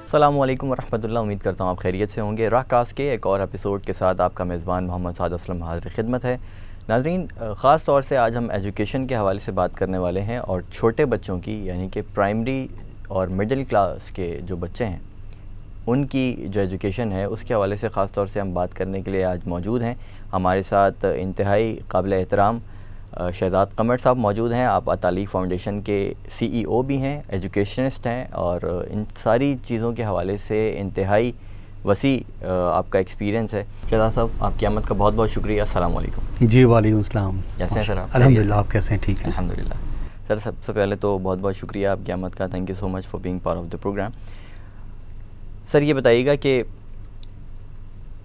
السلام علیکم ورحمۃ اللہ. امید کرتا ہوں آپ خیریت سے ہوں گے. راہ کاسٹ کے ایک اور ایپیسوڈ کے ساتھ آپ کا میزبان محمد سعد اسلم حاضر خدمت ہے. ناظرین، خاص طور سے آج ہم ایجوکیشن کے حوالے سے بات کرنے والے ہیں اور چھوٹے بچوں کی، یعنی کہ پرائمری اور مڈل کلاس کے جو بچے ہیں ان کی جو ایجوکیشن ہے اس کے حوالے سے خاص طور سے ہم بات کرنے کے لیے آج موجود ہیں. ہمارے ساتھ انتہائی قابل احترام شہزاد قمر صاحب موجود ہیں. آپ تعلیق فاؤنڈیشن کے CEO بھی ہیں، ایجوکیشنسٹ ہیں، اور ان ساری چیزوں کے حوالے سے انتہائی وسیع آپ کا ایکسپیرینس ہے. شہزاد صاحب، آپ کی آمد کا بہت بہت شکریہ. السلام علیکم. جی وعلیکم السلام. کیسے ہیں سر آپ؟ الحمدللہ. آپ کیسے ہیں؟ ٹھیک ہے الحمدللہ. سر سب سے پہلے تو بہت بہت شکریہ آپ کی آمد کا. Thank you so much for being part of the program. Sir یہ بتائیے گا کہ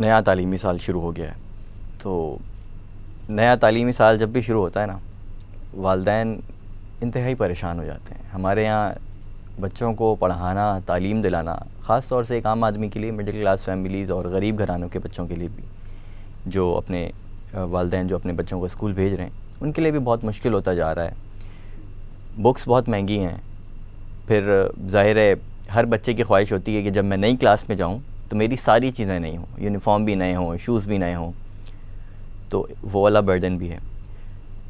نیا تعلیمی سال شروع ہو گیا ہے، تو نیا تعلیمی سال جب بھی شروع ہوتا ہے نا، والدین انتہائی پریشان ہو جاتے ہیں. ہمارے یہاں بچوں کو پڑھانا، تعلیم دلانا، خاص طور سے ایک عام آدمی کے لیے، مڈل کلاس فیملیز اور غریب گھرانوں کے بچوں کے لیے بھی، جو اپنے والدین جو اپنے بچوں کو اسکول بھیج رہے ہیں، ان کے لیے بھی بہت مشکل ہوتا جا رہا ہے. بکس بہت مہنگی ہیں. پھر ظاہر ہے ہر بچے کی خواہش ہوتی ہے کہ جب میں نئی کلاس میں جاؤں تو میری ساری چیزیں نئی ہوں، یونیفارم بھی نئے ہوں، شوز بھی نئے ہوں. تو وہ والا برڈن بھی ہے.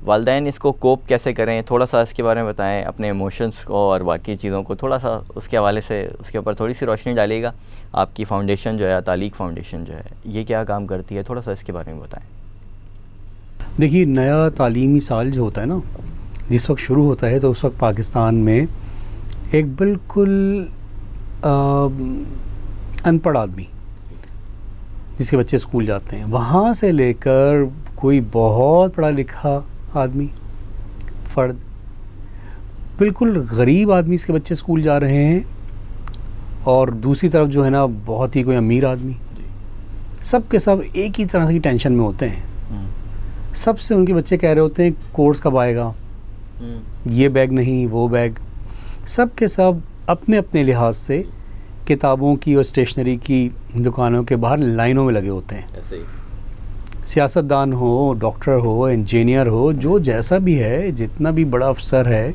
والدین اس کو کوپ کیسے کریں، تھوڑا سا اس کے بارے میں بتائیں. اپنے ایموشنس کو اور باقی چیزوں کو تھوڑا سا اس کے حوالے سے اس کے اوپر تھوڑی سی روشنی ڈالیے گا. آپ کی فاؤنڈیشن جو ہے، تعلیق فاؤنڈیشن جو ہے، یہ کیا کام کرتی ہے، تھوڑا سا اس کے بارے میں بتائیں. دیکھیے، نیا تعلیمی سال جو ہوتا ہے نا، جس وقت شروع ہوتا ہے تو اس وقت پاکستان میں ایک بالکل ان پڑھ آدمی جس کے بچے اسکول جاتے ہیں، وہاں سے لے کر کوئی بہت پڑھا لکھا آدمی، فرد، بالکل غریب آدمی اس کے بچے اسکول جا رہے ہیں، اور دوسری طرف جو ہے نا بہت ہی کوئی امیر آدمی، سب کے سب ایک ہی طرح کی ٹینشن میں ہوتے ہیں. سب سے ان کے بچے کہہ رہے ہوتے ہیں کورس کب آئے گا، یہ بیگ نہیں وہ بیگ. سب کے سب اپنے اپنے لحاظ سے کتابوں کی اور اسٹیشنری کی دکانوں کے باہر لائنوں میں لگے ہوتے ہیں. ایسے ہی سیاستدان ہو، ڈاکٹر ہو، انجینئر ہو، جو جیسا بھی ہے، جتنا بھی بڑا افسر ہے.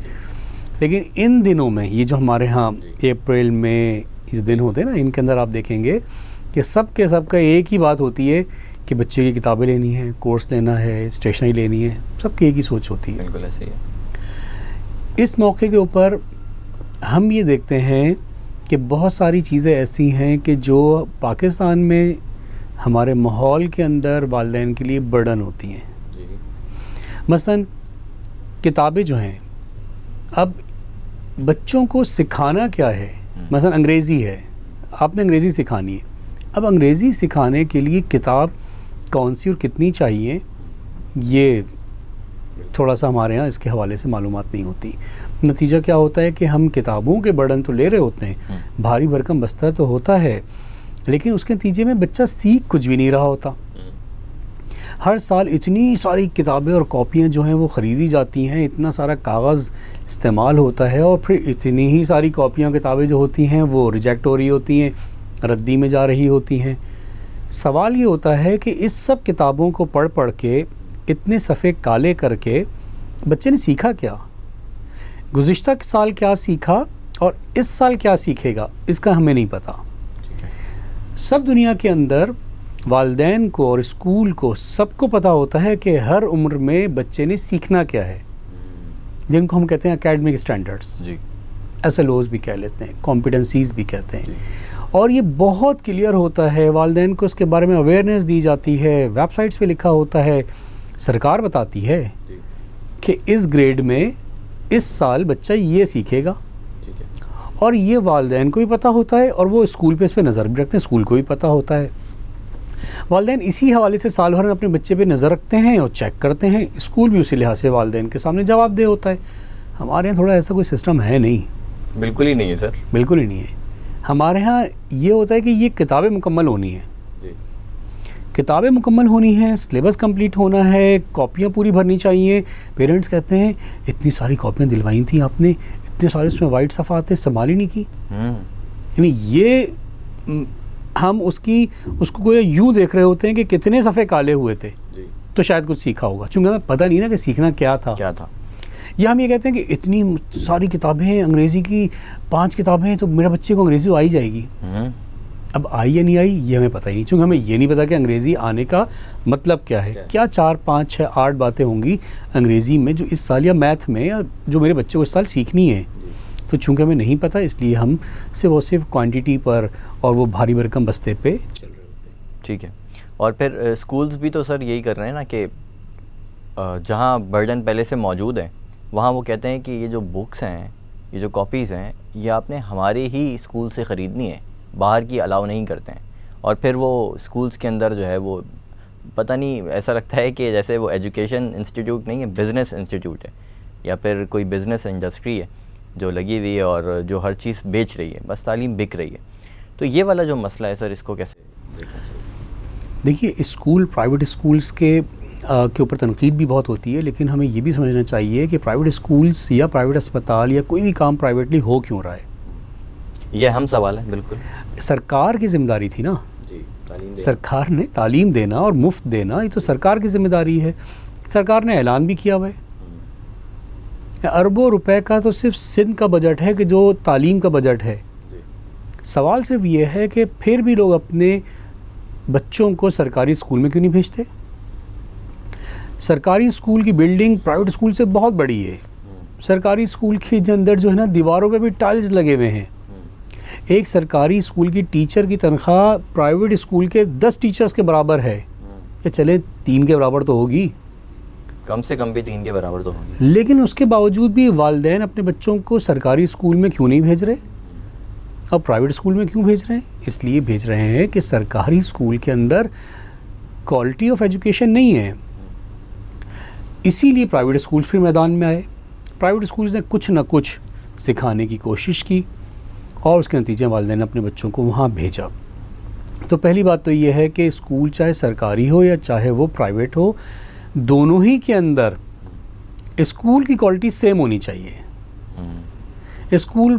لیکن ان دنوں میں یہ جو ہمارے ہاں اپریل میں یہ دن ہوتے ہیں نا، ان کے اندر آپ دیکھیں گے کہ سب کے سب کا ایک ہی بات ہوتی ہے کہ بچے کی کتابیں لینی ہیں، کورس لینا ہے، اسٹیشنری لینی ہے. سب کی ایک ہی سوچ ہوتی ہے. بالکل ایسے ہی ہے. اس موقع کے اوپر ہم یہ دیکھتے ہیں کہ بہت ساری چیزیں ایسی ہیں کہ جو پاکستان میں ہمارے ماحول کے اندر والدین کے لیے برڈن ہوتی ہیں. مثلاً کتابیں جو ہیں، اب بچوں کو سکھانا کیا ہے. مثلاً انگریزی ہے، آپ نے انگریزی سکھانی ہے. اب انگریزی سکھانے کے لیے کتاب کون سی اور کتنی چاہیے، یہ تھوڑا سا ہمارے ہاں اس کے حوالے سے معلومات نہیں ہوتی. نتیجہ کیا ہوتا ہے کہ ہم کتابوں کے برڈن تو لے رہے ہوتے ہیں، بھاری بھرکم بستہ تو ہوتا ہے، لیکن اس کے نتیجے میں بچہ سیکھ کچھ بھی نہیں رہا ہوتا. ہر سال اتنی ساری کتابیں اور کاپیاں جو ہیں وہ خریدی جاتی ہیں، اتنا سارا کاغذ استعمال ہوتا ہے، اور پھر اتنی ہی ساری کاپیاں کتابیں جو ہوتی ہیں وہ ریجیکٹ ہو رہی ہوتی ہیں، ردی میں جا رہی ہوتی ہیں. سوال یہ ہوتا ہے کہ اس سب کتابوں کو پڑھ پڑھ کے، اتنے صفحے کالے کر کے بچے نے سیکھا کیا؟ گزشتہ سال کیا سیکھا اور اس سال کیا سیکھے گا، اس کا ہمیں نہیں پتہ. سب دنیا کے اندر والدین کو اور اسکول کو سب کو پتہ ہوتا ہے کہ ہر عمر میں بچے نے سیکھنا کیا ہے، جن کو ہم کہتے ہیں اکیڈمک اسٹینڈرڈس، SLOs بھی کہہ لیتے ہیں، کمپیٹنسیز بھی کہتے ہیں. اور یہ بہت کلیئر ہوتا ہے، والدین کو اس کے بارے میں اویئرنیس دی جاتی ہے، ویب سائٹس پہ لکھا ہوتا ہے. سرکار بتاتی ہے کہ اس گریڈ میں اس سال بچہ یہ سیکھے گا، اور یہ والدین کو بھی پتہ ہوتا ہے، اور وہ اسکول پہ اس پہ نظر بھی رکھتے ہیں، اسکول کو بھی پتہ ہوتا ہے. والدین اسی حوالے سے سال بھر میں اپنے بچے پہ نظر رکھتے ہیں اور چیک کرتے ہیں. اسکول بھی اسی لحاظ سے والدین کے سامنے جواب دہ ہوتا ہے. ہمارے یہاں تھوڑا ایسا کوئی سسٹم ہے نہیں. بالکل ہی نہیں ہے سر. بالکل ہی نہیں ہے. ہمارے ہاں یہ ہوتا ہے کہ یہ کتابیں مکمل ہونی ہیں، کتابیں مکمل ہونی ہیں، سلیبس کمپلیٹ ہونا ہے، کاپیاں پوری بھرنی چاہیے. پیرنٹس کہتے ہیں اتنی ساری کاپیاں دلوائی تھیں آپ نے، اتنے سارے اس میں وائٹ صفحات استعمال ہی نہیں کی. یعنی یہ ہم اس کو کوئی یوں دیکھ رہے ہوتے ہیں کہ کتنے صفحے کالے ہوئے تھے تو شاید کچھ سیکھا ہوگا، چونکہ ہمیں پتہ نہیں نا کہ سیکھنا کیا تھا. یا ہم یہ کہتے ہیں کہ اتنی ساری کتابیں ہیں انگریزی کی 5 کتابیں ہیں تو میرے بچے کو انگریزی تو آ ہی جائے گی. اب آئی یا نہیں آئی یہ ہمیں پتہ ہی نہیں, چونکہ ہمیں یہ نہیں پتا کہ انگریزی آنے کا مطلب کیا ہے. کیا 4 5 6 8 باتیں ہوں گی انگریزی میں جو اس سال یا میتھ میں یا جو میرے بچے کو اس سال سیکھنی ہے. تو چونکہ ہمیں نہیں پتہ اس لیے ہم صرف اور صرف کوانٹٹی پر اور وہ بھاری بھرکم بستے پہ چل رہے ہوتے ہیں. ٹھیک ہے. اور پھر اسکولز بھی تو سر یہی کر رہے ہیں نا کہ جہاں برڈن پہلے سے موجود ہیں وہاں وہ کہتے ہیں کہ یہ جو بکس ہیں, یہ جو کاپیز ہیں, یہ آپ نے ہمارے ہی اسکول سے خریدنی ہے, باہر کی الاؤ نہیں کرتے ہیں. اور پھر وہ اسکولس کے اندر جو ہے وہ پتہ نہیں ایسا لگتا ہے کہ جیسے وہ ایجوکیشن انسٹیٹیوٹ نہیں ہے, بزنس انسٹیٹیوٹ ہے یا پھر کوئی بزنس انڈسٹری ہے جو لگی ہوئی ہے اور جو ہر چیز بیچ رہی ہے, بس تعلیم بک رہی ہے. تو یہ والا جو مسئلہ ہے سر, اس کو کیسے دیکھنا چاہیے؟ دیکھیے اسکول پرائیویٹ اسکولس کے اوپر تنقید بھی بہت ہوتی ہے, لیکن ہمیں یہ بھی سمجھنا چاہیے کہ پرائیویٹ اسکولس یا پرائیویٹ اسپتال یا کوئی بھی کام پرائیویٹلی ہو کیوں رہا ہے. یہ اہم سوال ہے. بالکل سرکار کی ذمہ داری تھی نا, سرکار نے تعلیم دینا اور مفت دینا, یہ تو سرکار کی ذمہ داری ہے. سرکار نے اعلان بھی کیا ہوا ہے, اربوں روپے کا تو صرف سندھ کا بجٹ ہے کہ جو تعلیم کا بجٹ ہے. سوال صرف یہ ہے کہ پھر بھی لوگ اپنے بچوں کو سرکاری اسکول میں کیوں نہیں بھیجتے. سرکاری اسکول کی بلڈنگ پرائیویٹ اسکول سے بہت بڑی ہے. سرکاری اسکول کے اندر جو ہے نا دیواروں پہ بھی ٹائلز لگے ہوئے ہیں. ایک سرکاری اسکول کی ٹیچر کی تنخواہ پرائیویٹ اسکول کے 10 ٹیچرز کے برابر ہے, یا چلے 3 کے برابر تو ہوگی, کم سے کم بھی 3 کے برابر تو ہوگی. لیکن اس کے باوجود بھی والدین اپنے بچوں کو سرکاری اسکول میں کیوں نہیں بھیج رہے اور پرائیویٹ اسکول میں کیوں بھیج رہے ہیں؟ اس لیے بھیج رہے ہیں کہ سرکاری اسکول کے اندر کوالٹی آف ایجوکیشن نہیں ہے. اسی لیے پرائیویٹ اسکولس پھر میدان میں آئے. پرائیویٹ اسکولس نے کچھ نہ کچھ سکھانے کی کوشش کی اور اس کے نتیجے والدین نے اپنے بچوں کو وہاں بھیجا. تو پہلی بات تو یہ ہے کہ اسکول چاہے سرکاری ہو یا چاہے وہ پرائیویٹ ہو, دونوں ہی کے اندر اسکول کی کوالٹی سیم ہونی چاہیے. اسکول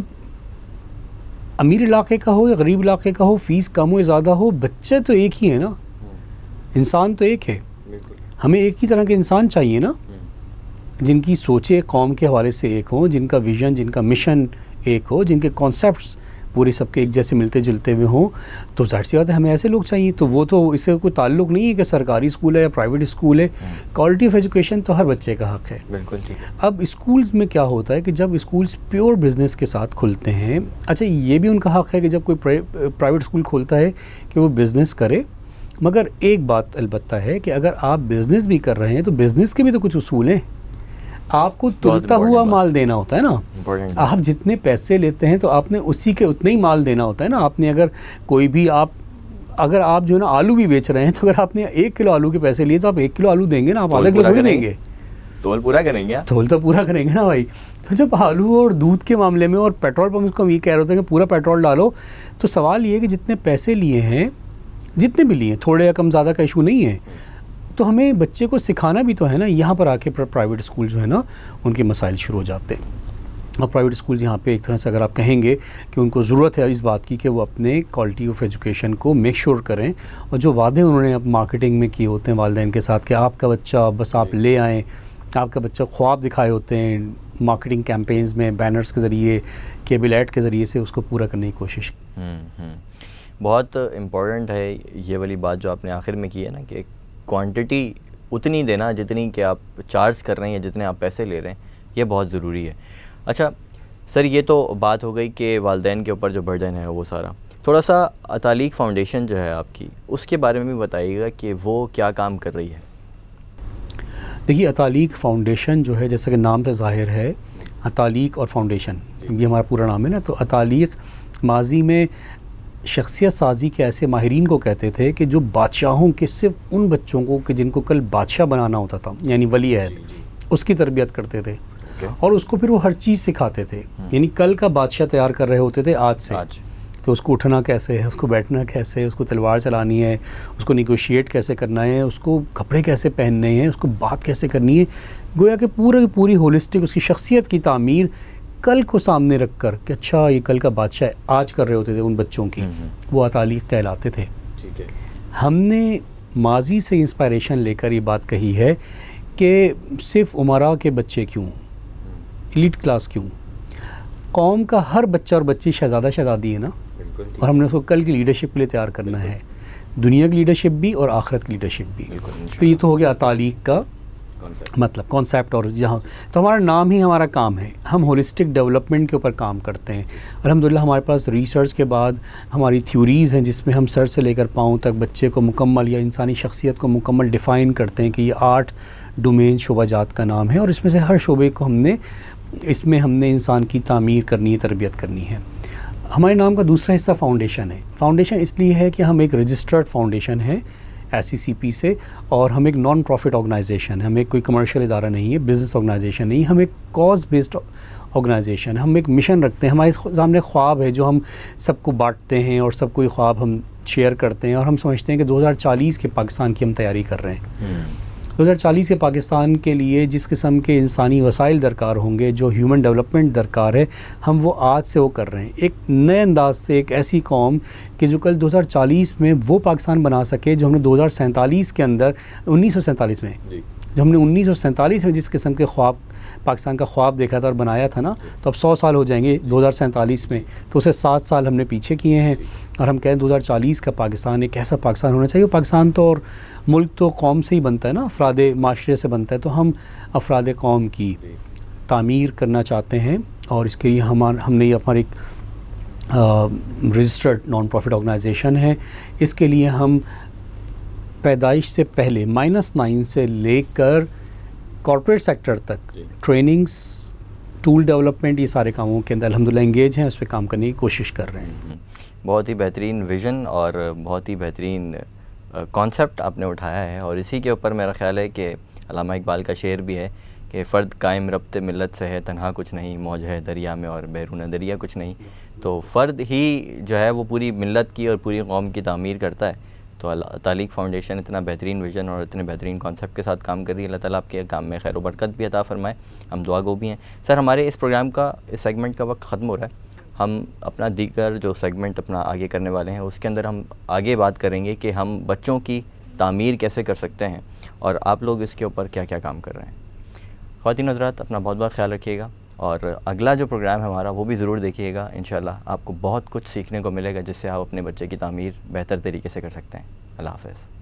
امیر علاقے کا ہو یا غریب علاقے کا ہو, فیس کم ہو یا زیادہ ہو, بچے تو ایک ہی ہیں نا, انسان تو ایک ہے. ہمیں ایک ہی طرح کے انسان چاہیے نا, جن کی سوچیں قوم کے حوالے سے ایک ہوں, جن کا ویژن, جن کا مشن ایک ہو, جن کے کانسیپٹس پورے سب کے ایک جیسے ملتے جلتے ہوئے ہوں. تو ظاہر سی بات ہے ہمیں ایسے لوگ چاہیے. تو وہ تو اس سے کوئی تعلق نہیں ہے کہ سرکاری اسکول ہے یا پرائیویٹ اسکول ہے. کوالٹی آف ایجوکیشن تو ہر بچے کا حق ہے. بالکل ٹھیک ہے. اب اسکولز میں کیا ہوتا ہے کہ جب اسکولز پیور بزنس کے ساتھ کھلتے ہیں, اچھا یہ بھی ان کا حق ہے کہ جب کوئی پرائیویٹ اسکول کھولتا ہے کہ وہ بزنس کرے, مگر ایک بات البتہ ہے کہ اگر آپ بزنس بھی کر رہے ہیں تو بزنس کے بھی تو کچھ اصول ہیں. آپ کو تلتا ہوا مال دینا ہوتا ہے نا. آپ جتنے پیسے لیتے ہیں تو آپ نے اسی کے اتنا ہی مال دینا ہوتا ہے نا. آپ نے اگر کوئی بھی اگر آپ جو ہے نا آلو بھی بیچ رہے ہیں تو اگر آپ نے 1 کلو آلو کے پیسے لیے تو آپ 1 کلو آلو دیں گے نا, آپ آدھا کلو تھوڑی دیں گے. تول پورا کریں گے, تول تو پورا کریں گے نا بھائی. تو جب آلو اور دودھ کے معاملے میں اور پیٹرول پمپ کو ہم یہ کہہ رہے ہوتے ہیں کہ پورا پیٹرول ڈالو, تو سوال یہ ہے کہ جتنے پیسے لیے ہیں, جتنے بھی لیے, تھوڑے یا کم زیادہ کا ایشو نہیں ہے, تو ہمیں بچے کو سکھانا بھی تو ہے نا. یہاں پر آ کے پرائیویٹ اسکول جو ہے نا ان کے مسائل شروع ہو جاتے ہیں. اور پرائیویٹ اسکولز یہاں پہ ایک طرح سے اگر آپ کہیں گے کہ ان کو ضرورت ہے اس بات کی کہ وہ اپنے کوالٹی آف ایجوکیشن کو میک شیور کریں, اور جو وعدے انہوں نے اب مارکیٹنگ میں کیے ہوتے ہیں والدین کے ساتھ کہ آپ کا بچہ بس آپ لے آئیں, آپ کا بچہ خواب دکھائے ہوتے ہیں مارکیٹنگ کیمپینز میں, بینرز کے ذریعے, کیبل ایڈ کے ذریعے سے, اس کو پورا کرنے کی کوشش کی. بہت امپورٹنٹ ہے یہ والی بات جو آپ نے آخر میں کی ہے نا, کہ کوانٹٹی اتنی دینا جتنی کہ آپ چارج کر رہے ہیں یا جتنے آپ پیسے لے رہے ہیں, یہ بہت ضروری ہے. اچھا سر, یہ تو بات ہو گئی کہ والدین کے اوپر جو برڈن ہے وہ سارا. تھوڑا سا اطالیق فاؤنڈیشن جو ہے آپ کی, اس کے بارے میں بھی بتائیے گا کہ وہ کیا کام کر رہی ہے. دیکھیے اطالیق فاؤنڈیشن جو ہے جیسا کہ نام سے ظاہر ہے, اطالیق اور فاؤنڈیشن یہ ہمارا پورا نام ہے نا. تو اطالیق ماضی میں شخصیت سازی کے ایسے ماہرین کو کہتے تھے کہ جو بادشاہوں کے صرف ان بچوں کو کہ جن کو کل بادشاہ بنانا ہوتا تھا, یعنی ولی عہد, اس کی تربیت کرتے تھے اور اس کو پھر وہ ہر چیز سکھاتے تھے. یعنی کل کا بادشاہ تیار کر رہے ہوتے تھے آج سے. تو اس کو اٹھنا کیسے ہے, اس کو بیٹھنا کیسے ہے, اس کو تلوار چلانی ہے, اس کو نیگوشیٹ کیسے کرنا ہے, اس کو کپڑے کیسے پہننے ہیں, اس کو بات کیسے کرنی ہے. گویا کہ پوری ہولسٹک اس کی شخصیت کی تعمیر کل کو سامنے رکھ کر کہ اچھا یہ کل کا بادشاہ آج کر رہے ہوتے تھے ان بچوں کی, وہ اطالیق کہلاتے تھے. ہم نے ماضی سے انسپائریشن لے کر یہ بات کہی ہے کہ صرف امراء کے بچے کیوں, ایلیٹ کلاس کیوں؟ قوم کا ہر بچہ اور بچی شہزادہ شہزادی ہے نا، اور ہم نے اس کو کل کی لیڈرشپ کے لیے تیار کرنا ہے، دنیا کی لیڈرشپ بھی اور آخرت کی لیڈرشپ بھی. تو یہ تو ہو گیا تعلیق کا مطلب کانسیپٹ. اور جہاں تو ہمارا نام ہی ہمارا کام ہے، ہم ہولسٹک ڈیولپمنٹ کے اوپر کام کرتے ہیں. الحمدللہ ہمارے پاس ریسرچ کے بعد ہماری تھیوریز ہیں جس میں ہم سر سے لے کر پاؤں تک بچے کو مکمل یا انسانی شخصیت کو مکمل ڈیفائن کرتے ہیں کہ یہ 8 ڈومین شعبہ جات کا نام ہے، اور اس میں سے ہر شعبے کو اس میں ہم نے انسان کی تعمیر کرنی ہے، تربیت کرنی ہے. ہمارے نام کا دوسرا حصہ فاؤنڈیشن ہے. فاؤنڈیشن اس لیے ہے کہ ہم ایک رجسٹرڈ فاؤنڈیشن ہے SCCP سے، اور ہم ایک نان پروفٹ آرگنائزیشن ہے. ہم ایک کوئی کمرشل ادارہ نہیں ہے، بزنس آرگنائزیشن نہیں، ہم ایک کاز بیسڈ آرگنائزیشن. ہم ایک مشن رکھتے ہیں، ہمارے سامنے خواب ہے جو ہم سب کو بانٹتے ہیں، اور سب کو یہ خواب ہم شیئر کرتے ہیں، اور ہم سمجھتے ہیں کہ 2040 کے پاکستان کی ہم تیاری کر رہے ہیں. 2040 کے پاکستان کے لیے جس قسم کے انسانی وسائل درکار ہوں گے، جو ہیومن ڈیولپمنٹ درکار ہے، ہم وہ آج سے وہ کر رہے ہیں. ایک نئے انداز سے ایک ایسی قوم کہ جو کل 2040 میں وہ پاکستان بنا سکے جو ہم نے 2047 کے اندر 1947 میں جب ہم نے 1947 میں جس قسم کے خواب پاکستان کا خواب دیکھا تھا اور بنایا تھا نا، تو اب 100 سال ہو جائیں گے 2047 میں، تو اسے 7 سال ہم نے پیچھے کیے ہیں. اور ہم کہیں 2040 کا پاکستان ایک ایسا پاکستان ہونا چاہیے. پاکستان تو اور ملک تو قوم سے ہی بنتا ہے نا، افراد معاشرے سے بنتا ہے. تو ہم افراد قوم کی تعمیر کرنا چاہتے ہیں، اور اس کے لیے ہم نے یہ ہماری ایک رجسٹرڈ نان پروفٹ آرگنائزیشن ہے. اس کے لیے ہم پیدائش سے پہلے -9 سے لے کر کارپوریٹ سیکٹر تک ٹریننگز، ٹول ڈیولپمنٹ، یہ سارے کاموں کے اندر الحمدللہ انگیج ہیں، اس پہ کام کرنے کی کوشش کر رہے ہیں. بہت ہی بہترین ویژن اور بہت ہی بہترین کانسیپٹ آپ نے اٹھایا ہے. اور اسی کے اوپر میرا خیال ہے کہ علامہ اقبال کا شعر بھی ہے کہ فرد قائم ربط ملت سے ہے، تنہا کچھ نہیں، موج ہے دریا میں اور بیرون دریا کچھ نہیں. تو فرد ہی جو ہے وہ پوری ملت کی اور پوری قوم کی تعمیر کرتا ہے. تو تعلیق فاؤنڈیشن اتنا بہترین ویژن اور اتنے بہترین کانسیپٹ کے ساتھ کام کر رہی ہے. اللہ تعالیٰ آپ کے کام میں خیر و برکت بھی عطا فرمائے. ہم دعا گو بھی ہیں. سر، ہمارے اس پروگرام کا، اس سیگمنٹ کا وقت ختم ہو رہا ہے. ہم اپنا دیگر جو سیگمنٹ اپنا آگے کرنے والے ہیں اس کے اندر ہم آگے بات کریں گے کہ ہم بچوں کی تعمیر کیسے کر سکتے ہیں، اور آپ لوگ اس کے اوپر کیا کیا کام کر رہے ہیں. خواتین حضرات، اپنا بہت بہت خیال رکھیے گا، اور اگلا جو پروگرام ہے ہمارا وہ بھی ضرور دیکھیے گا. انشاءاللہ آپ کو بہت کچھ سیکھنے کو ملے گا جس سے آپ اپنے بچے کی تعمیر بہتر طریقے سے کر سکتے ہیں. اللہ حافظ.